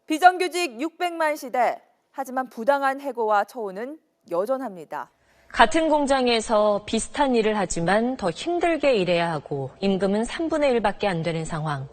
비정규직 600만 시대. 하지만 부당한 해고와 처우는 여전합니다. 같은 공장에서 비슷한 일을 하지만 더 힘들게 일해야 하고 임금은 3분의 1밖에 안 되는 상황.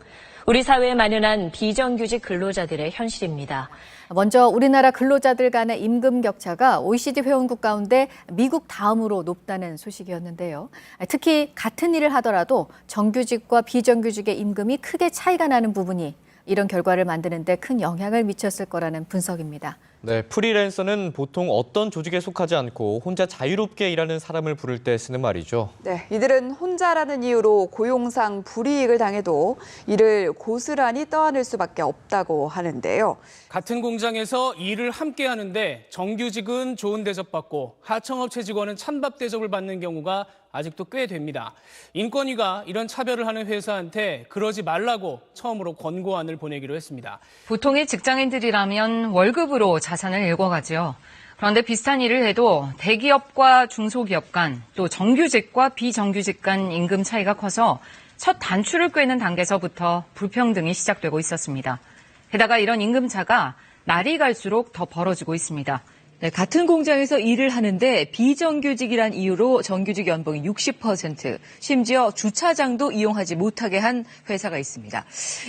우리 사회에 만연한 비정규직 근로자들의 현실입니다. 먼저 우리나라 근로자들 간의 임금 격차가 OECD 회원국 가운데 미국 다음으로 높다는 소식이었는데요. 특히 같은 일을 하더라도 정규직과 비정규직의 임금이 크게 차이가 나는 부분이 이런 결과를 만드는 데 큰 영향을 미쳤을 거라는 분석입니다. 네, 프리랜서는 보통 어떤 조직에 속하지 않고 혼자 자유롭게 일하는 사람을 부를 때 쓰는 말이죠. 네, 이들은 혼자라는 이유로 고용상 불이익을 당해도 이를 고스란히 떠안을 수밖에 없다고 하는데요. 같은 공장에서 일을 함께 하는데 정규직은 좋은 대접받고 하청업체 직원은 찬밥 대접을 받는 경우가 아직도 꽤 됩니다. 인권위가 이런 차별을 하는 회사한테 그러지 말라고 처음으로 권고안을 보내기로 했습니다. 보통의 직장인들이라면 월급으로 자산을 읽어가죠. 그런데 비슷한 일을 해도 대기업과 중소기업 간, 또 정규직과 비정규직 간 임금 차이가 커서 첫 단추를 꿰는 단계에서부터 불평등이 시작되고 있었습니다. 게다가 이런 임금 차가 날이 갈수록 더 벌어지고 있습니다. 네, 같은 공장에서 일을 하는데 비정규직이란 이유로 정규직 연봉이 60%, 심지어 주차장도 이용하지 못하게 한 회사가 있습니다.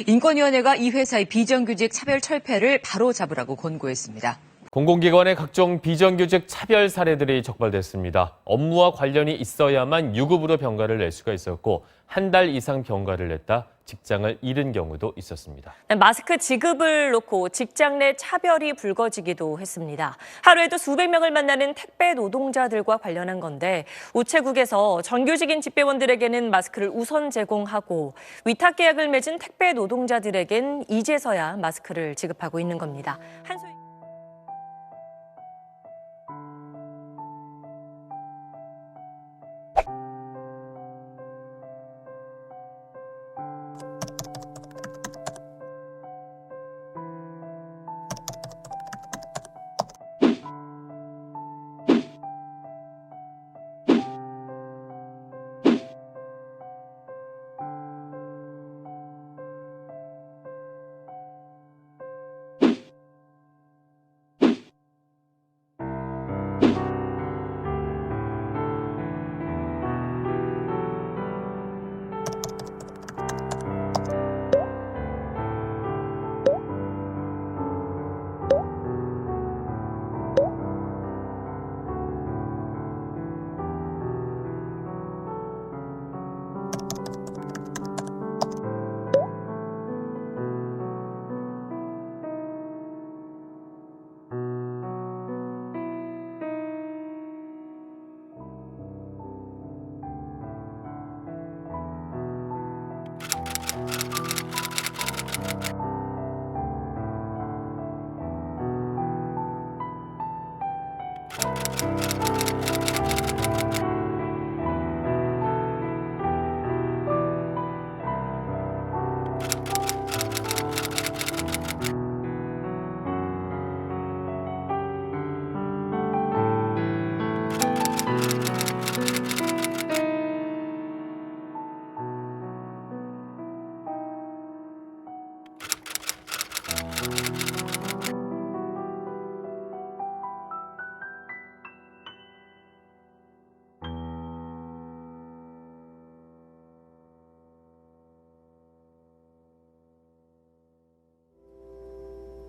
인권위원회가 이 회사의 비정규직 차별 철폐를 바로잡으라고 권고했습니다. 공공기관의 각종 비정규직 차별 사례들이 적발됐습니다. 업무와 관련이 있어야만 유급으로 병가를 낼 수가 있었고 한 달 이상 병가를 냈다 직장을 잃은 경우도 있었습니다. 마스크 지급을 놓고 직장 내 차별이 불거지기도 했습니다. 하루에도 수백 명을 만나는 택배 노동자들과 관련한 건데 우체국에서 정규직인 집배원들에게는 마스크를 우선 제공하고 위탁 계약을 맺은 택배 노동자들에겐 이제서야 마스크를 지급하고 있는 겁니다.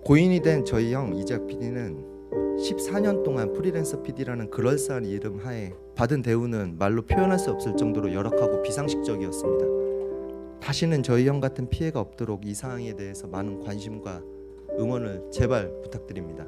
고인이 된 저희 형 이재학 PD는 14년 동안 프리랜서 PD라는 그럴싸한 이름 하에 받은 대우는 말로 표현할 수 없을 정도로 열악하고 비상식적이었습니다. 다시는 저희 형 같은 피해가 없도록 이 사항에 대해서 많은 관심과 응원을 제발 부탁드립니다.